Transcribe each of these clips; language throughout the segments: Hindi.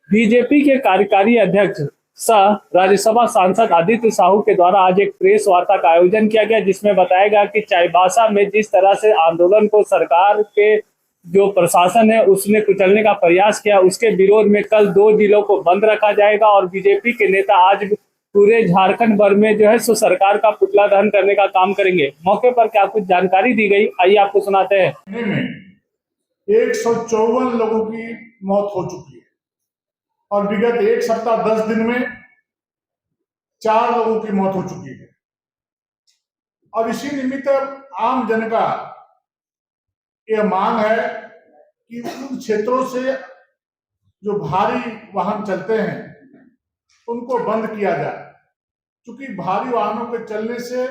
बीजेपी के कार्यकारी अध्यक्ष सह राज्यसभा सांसद आदित्य साहू के द्वारा आज एक प्रेस वार्ता का आयोजन किया गया, जिसमें बताया गया कि चाईबासा में जिस तरह से आंदोलन को सरकार के जो प्रशासन है उसने कुचलने का प्रयास किया, उसके विरोध में कल 2 जिलों को बंद रखा जाएगा और बीजेपी के नेता आज पूरे झारखंड भर में जो है सो सरकार का पुतला दहन करने का काम करेंगे। मौके पर क्या कुछ जानकारी दी गई, आइए आपको सुनाते हैं। 154 लोगों की मौत हो चुकी है और विगत एक सप्ताह 10 दिन में 4 लोगों की मौत हो चुकी है। और इसी निमित्त आम जन का यह मांग है कि उन क्षेत्रों से जो भारी वाहन चलते हैं उनको बंद किया जाए, क्योंकि भारी वाहनों के चलने से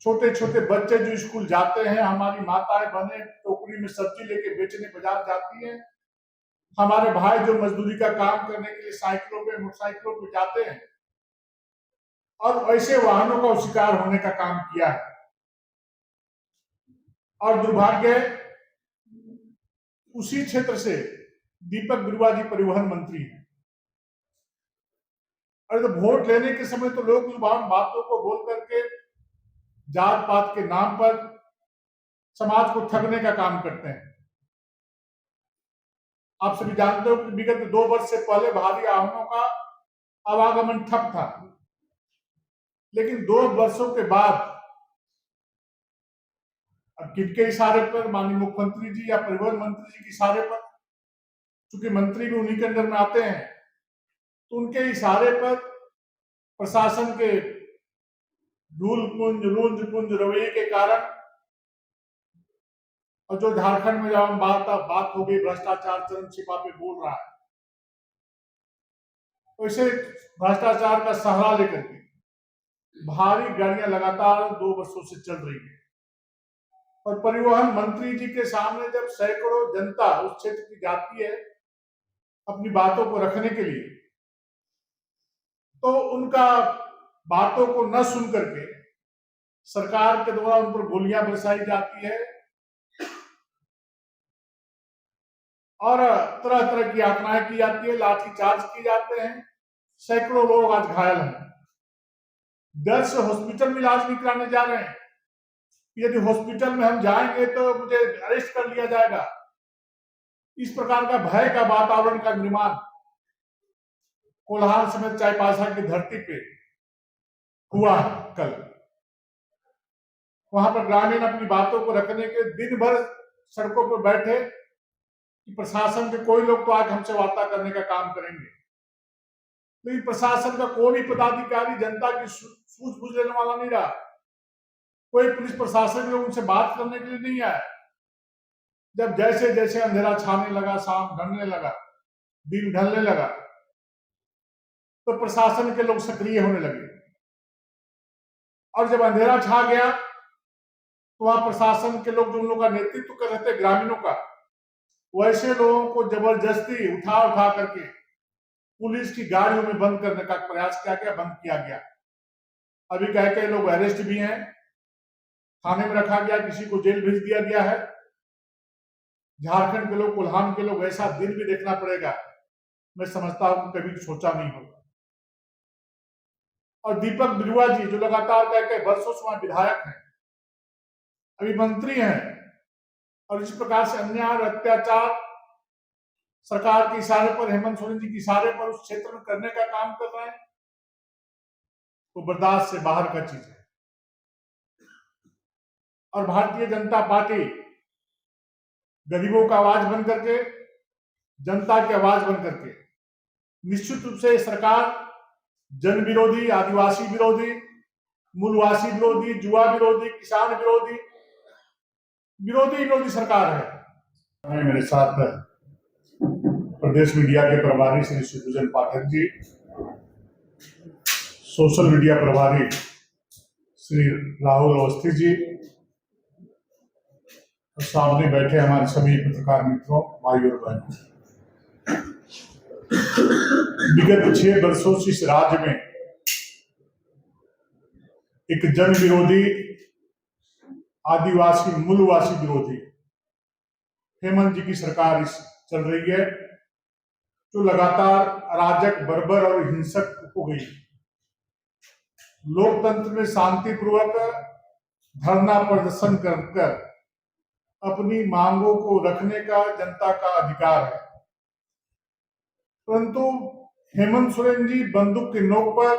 छोटे छोटे बच्चे जो स्कूल जाते हैं, हमारी माताएं बहनें टोकरी में सब्जी लेके बेचने बाजार जाती हैं, हमारे भाई जो मजदूरी का काम करने के लिए साइकिलों पे मोटरसाइकिलों पे जाते हैं और ऐसे वाहनों का शिकार होने का काम किया है। और दुर्भाग्य उसी क्षेत्र से दीपक बिरुवा जी परिवहन मंत्री हैं। अरे तो वोट लेने के समय तो लोग जुबान बातों को बोल करके जात पात के नाम पर समाज को ठगने का काम करते हैं। आप सभी जानते हो कि विगत 2 वर्ष से पहले भारी वाहनों का आवागमन ठप था, लेकिन 2 वर्षों के बाद अब किनके इशारे पर, माननीय मुख्यमंत्री जी या परिवहन मंत्री जी के इशारे पर, चूंकि मंत्री भी उन्हीं के अंदर में आते हैं, तो उनके इशारे पर प्रशासन के लूंज पुंज रवैये के कारण, और जो झारखंड में जब बात हो गई भ्रष्टाचार चरम सीमा पे बोल रहा है, वैसे भ्रष्टाचार का सहारा लेकर के भारी गाड़ियां लगातार 2 वर्षों से चल रही है। और परिवहन मंत्री जी के सामने जब सैकड़ों जनता उस क्षेत्र की जाती है अपनी बातों को रखने के लिए, तो उनका बातों को न सुन करके सरकार के द्वारा उन पर गोलियां बरसाई जाती है और तरह तरह की यातनाएं की जाती है, लाठीचार्ज किए जाते हैं। सैकड़ों लोग आज घायल हैं, डर से हॉस्पिटल में इलाज नहीं कराने जा रहे हैं। यदि हॉस्पिटल में हम जाएंगे तो मुझे अरेस्ट कर लिया जाएगा। इस प्रकार का भय का वातावरण का निर्माण कोल्हान समेत चाईबासा की धरती पे हुआ कल। वहां पर ग्रामीण अपनी बातों को रखने के दिन भर सड़कों पर बैठे कि प्रशासन के कोई लोग तो आज हमसे वार्ता करने का काम करेंगे, लेकिन प्रशासन का कोई भी पदाधिकारी जनता की सूझबूझ लेने वाला नहीं रहा। कोई पुलिस प्रशासन लोग उनसे बात करने के लिए नहीं आया। जब जैसे जैसे अंधेरा छाने लगा, शाम ढलने लगा, दिन ढलने लगा, तो प्रशासन के लोग सक्रिय होने लगे। और जब अंधेरा छा गया तो वहां प्रशासन के लोग जो उन लोगों का नेतृत्व कर रहे थे ग्रामीणों का, वैसे लोगों को जबरदस्ती उठा करके पुलिस की गाड़ियों में बंद करने का प्रयास किया गया, बंद किया गया। अभी कई लोग अरेस्ट भी हैं, थाने में रखा गया, किसी को जेल भेज दिया गया है। झारखंड के लोग, कोल्हान के लोग ऐसा दिन भी देखना पड़ेगा, मैं समझता हूं कभी सोचा नहीं होगा। और दीपक बिरुवा जी जो लगातार कई वर्षों से वहां विधायक हैं, अभी मंत्री हैं, और इस प्रकार से अन्याय और अत्याचार सरकार के इशारे पर, हेमंत सोरेन जी के इशारे पर उस क्षेत्र में करने का काम कर रहे हैं, तो बर्दाश्त से बाहर का चीज है। और भारतीय जनता पार्टी गरीबों का आवाज बन करके, जनता की आवाज बन करके, निश्चित रूप से सरकार जन विरोधी, आदिवासी विरोधी, मूलवासी विरोधी, युवा विरोधी, किसान विरोधी सरकार है। मेरे साथ प्रदेश मीडिया के प्रभारी श्री सुजन पाठक जी, सोशल मीडिया प्रभारी श्री राहुल अवस्थी जी, और सामने बैठे हमारे सभी पत्रकार मित्रों, भाइयों और बहनों। विगत 6 वर्षों से इस राज्य में एक जन विरोधी, आदिवासी, मूलवासी विरोधी हेमंत जी की सरकार चल रही है, जो लगातार अराजक, बर्बर और हिंसक हो गई। लोकतंत्र में शांतिपूर्वक धरना प्रदर्शन कर अपनी मांगों को रखने का जनता का अधिकार है, परंतु हेमंत सोरेन जी बंदूक की नोक पर,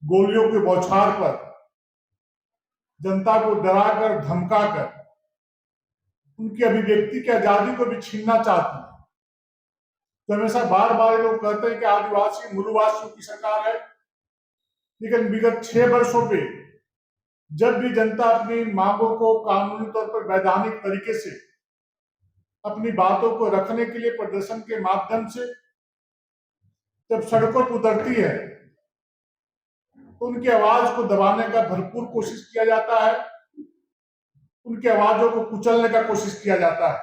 गोलियों के बौछार पर जनता को डराकर, धमकाकर उनकी अभिव्यक्ति की आजादी को भी छीनना चाहती है। तो हमेशा बार बार लोग कहते हैं कि आदिवासी मूलवासियों की सरकार है, लेकिन विगत 6 वर्षों में जब भी जनता अपनी मांगों को कानूनी तौर पर वैधानिक तरीके से अपनी बातों को रखने के लिए प्रदर्शन के माध्यम से जब सड़कों पर उतरती है, तो उनकी आवाज को दबाने का भरपूर कोशिश किया जाता है, उनकी आवाजों को कुचलने का कोशिश किया जाता है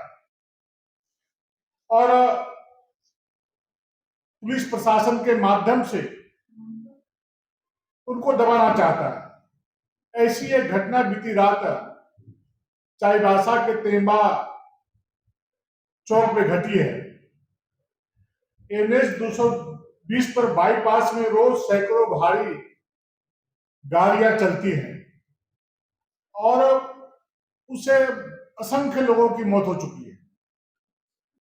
और पुलिस प्रशासन के माध्यम से उनको दबाना चाहता है। ऐसी एक घटना बीती रात चाईबासा के तेंबा चौक में घटी है। NH 220 पर बाईपास में रोज सैकड़ों भारी गाड़ियां चलती हैं और उसे असंख्य लोगों की मौत हो चुकी है।